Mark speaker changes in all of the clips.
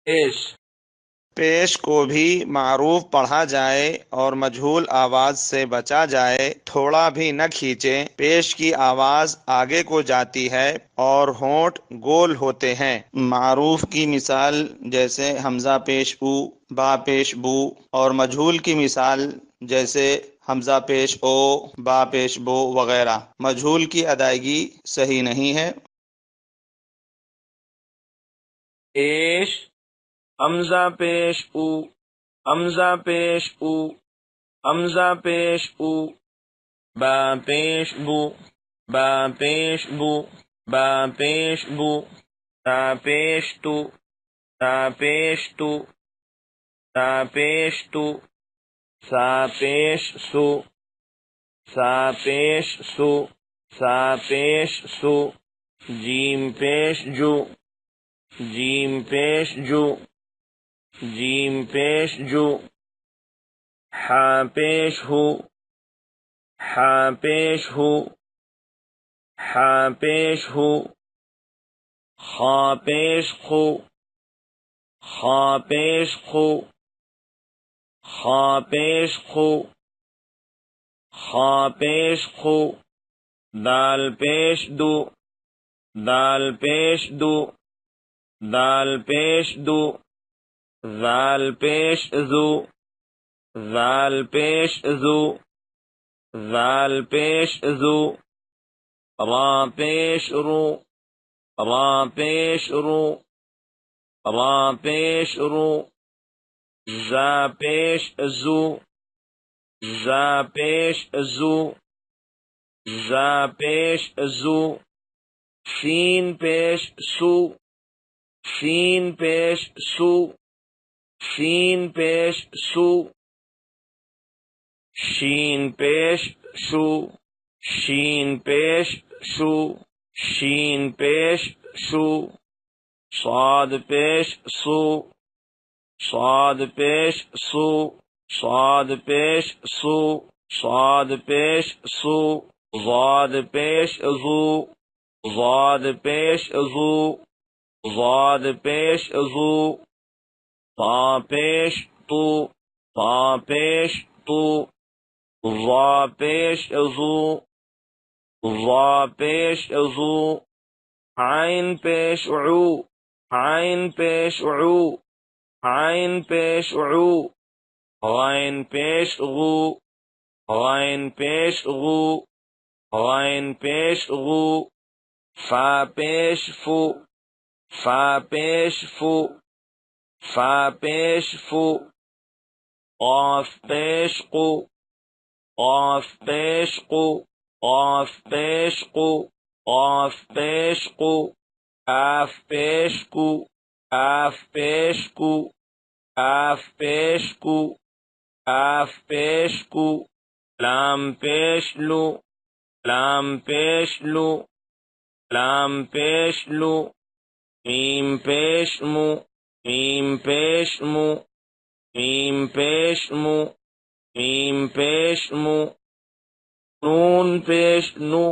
Speaker 1: پیش
Speaker 2: پیش کو بھی معروف پڑھا جائے اور مجہول آواز سے بچا جائے، تھوڑا بھی نہ کھینچے۔ پیش کی آواز آگے کو جاتی ہے اور ہونٹ گول ہوتے ہیں۔ معروف کی مثال جیسے حمزہ پیش او، با پیش بو، اور مجہول کی مثال جیسے حمزہ پیش او، با پیش بو وغیرہ۔ مجہول کی ادائیگی صحیح نہیں ہے۔
Speaker 1: پیش حمزہ پیش او، حمزہ پیش او، حمزہ پیش او، با پیش بو، با پیش بو، با پیش بو، تا پیش تو، تا پیش تو، تا پیش تو، سا پیش سو، سا پیش سو، سا پیش سو، جیم پیش جو، جیم پیش جو، جیم پیش جو، حا پیش ہو، حا پیش ہو، حا پیش ہو، خا پیش خو، خا پیش خو، خا پیش خو، خا پیش خو، دال پیش دو، دال پیش دو، دال پیش دو، ذال پیش ذو، ذال پیش ذو، ذال پیش ذو، را پیش رو، را پیش رو، را پیش رو، زا پیش زو، زا پیش زو، زا پیش زو، سین پیش سو، سین پیش سو، سین پیش سو، شین پیش شو، شین پیش شو، شین پیش شو، صاد پیش سو، صاد پیش سو، صاد پیش سو، صاد پیش سو، ضاد پیش ذو، ضاد پیش ذو، ضاد پیش ذو، طا پیش تو، طا پیش تو، ضا پیش ذو، ضا پیش ذو، عین پیش عو، عین پیش عو، عین پیش عو، غین پیش غو، غین پیش غو، غین پیش غو، فا پیش فو، فا پیش فو، فا پیش فو، قاف پیش قو، قاف پیش قو، قاف پیش قو، قاف پیش قو، کاف پیش کو، کاف پیش کو، کاف پیش کو، کاف پیش کو، لام پیش لو، لام پیش لو، لام پیش لو، میم پیش مو، میم پیش مو، میم پیش مو، میم پیش مو، نون پیش نو،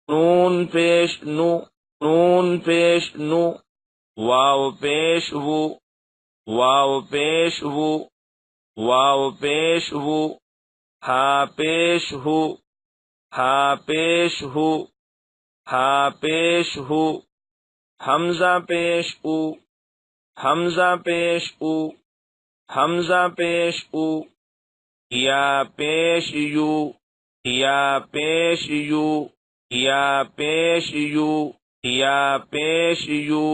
Speaker 1: نون پیش نو، نون پیش نو، واو پیش وو، واو پیش وو، واو پیش وو، ہا پیش ہو، ہا پیش ہو، ہا پیش ہو، حمزہ پیش او، حمزہ پیش او، حمزہ پیش او، یا پیش یو، یا پیش یو، یا پیش یو، یا پیش یو،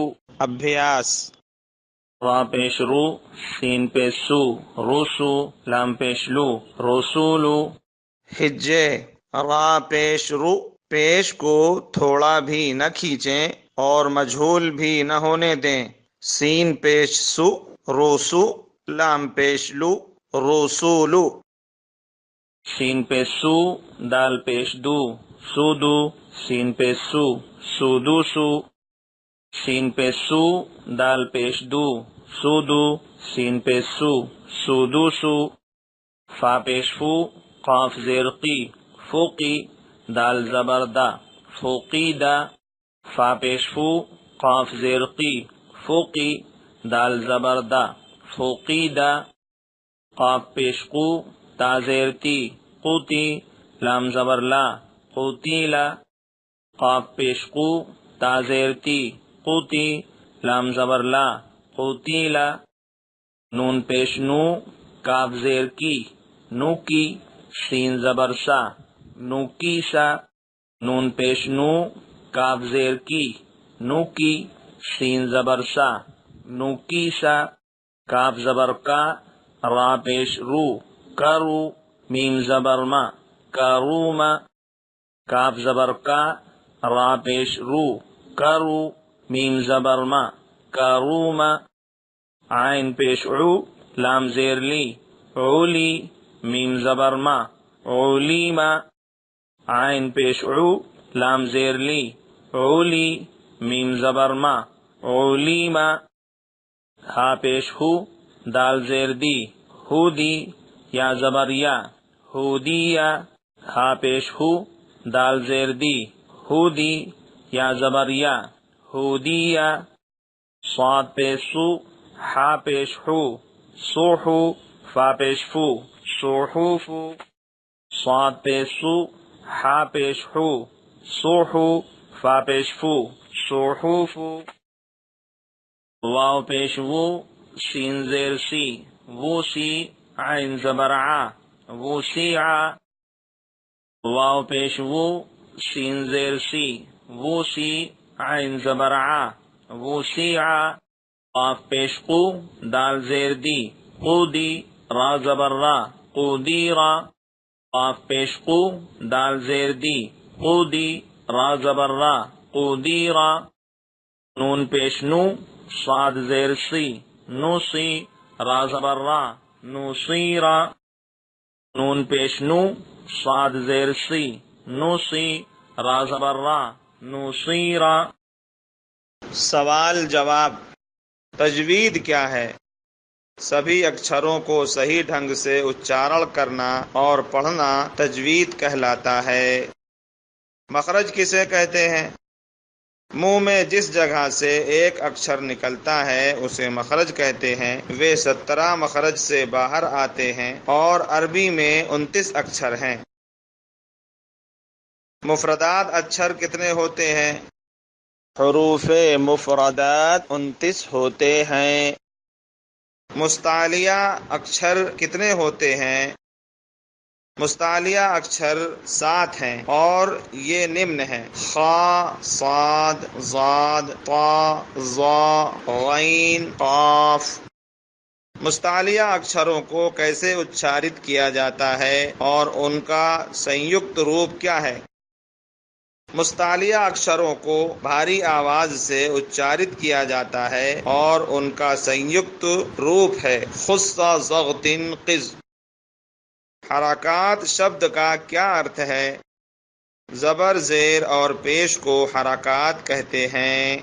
Speaker 2: ابھیاس۔
Speaker 1: را پیش رو، سین پیش سو، روسو، لام پیش لو، رسولو،
Speaker 2: ہجے، را پیش رو، پیش کو تھوڑا بھی نہ کھینچیں اور مجہول بھی نہ ہونے دیں۔ سین پیش سو، روسو، لام پیش لو، رسولو۔
Speaker 1: سین پیش سو، دال پیش دو، سودو، سین پیش سو، سودوسو، سین پیش سو، دال پیش دو، سودو، سین پیش سو، سودوسو، فا پیش فو، قاف زیر قی، فوقی، دال زبر دا، فوقی دا، فا پیش فو، قاف زیر قی، فوقی، دال زبر دا فوقیدہ قاف پیش قو تا زیر تی قوتی لام زبر لا قوتیلا قاف پیش قو تا زیر تی قوتی لام زبر لا قوتیلا نون پیش نو کاف زیر کی نو کی سین زبر سا نو کی سا نون پیش نو کاف زیر کی نو کی سین زبر سا نو کی سا کاف زبر کا را پیش رو کرو میم زبر ما کروما کاف زبر کا را پیش رو کرو میم زبر ما کروما عین پیش عو لام زیر لی عولی میم زبر ما عولیما عین پیش عو لام زیر لی عولی میم زبر ما عولیما ہا پیش ہو دال زیر دی ہو دی یا زبر یا ہو دیا ہا پیش ہو دال زیر دی ہو دی یا زبر یا ہو دیا صاد پیش سو ہا پیش ہو سوحو فا پیش فو سوحوفو صاد پیش سو ہا پیش ہو سوحو فا پیش فو سوحوفو واو پیش وو سین زیر سی وہ سی عین زبر ع وہ سی ع واو پیش وو سین زیر سی وہ سی عین زبر ع وہ سی ع قاف پیش قو دال زیر دی قودی را زبر را قودی را قاف پیش قو دال زیر دی قودی را زبر را قودی را نون پیش نو صاد زیر سی نو سی را زبر را نو سی را نون پیش نو صاد زیر سی نو سی را زبر را نو سی را
Speaker 2: سوال جواب تجوید کیا ہے؟ سبھی اکچھروں کو صحیح ڈھنگ سے اچارن کرنا اور پڑھنا تجوید کہلاتا ہے۔ مخرج کسے کہتے ہیں؟ منہ میں جس جگہ سے ایک اکچھر نکلتا ہے اسے مخرج کہتے ہیں۔ وہ 17 مخرج سے باہر آتے ہیں اور عربی میں 29 اکچھر ہیں۔ مفردات اکچھر کتنے ہوتے ہیں؟ حروف مفردات 29 ہوتے ہیں۔ مستعلیہ اکچھر کتنے ہوتے ہیں؟ مستعلیہ اکچھر 7 ہیں اور یہ نمن ہیں: خا، صاد، ضاد، طا، ظا، غین، قاف۔ مستعلیہ اکچھروں کو کیسے اچارت کیا جاتا ہے اور ان کا سنیکت روپ کیا ہے؟ مستعلیہ اکچھروں کو بھاری آواز سے اچارت کیا جاتا ہے اور ان کا سنیکت روپ ہے خص ضغط قز۔ حرکات شبد کا کیا ارتھ ہے؟ زبر، زیر اور پیش کو حرکات کہتے ہیں۔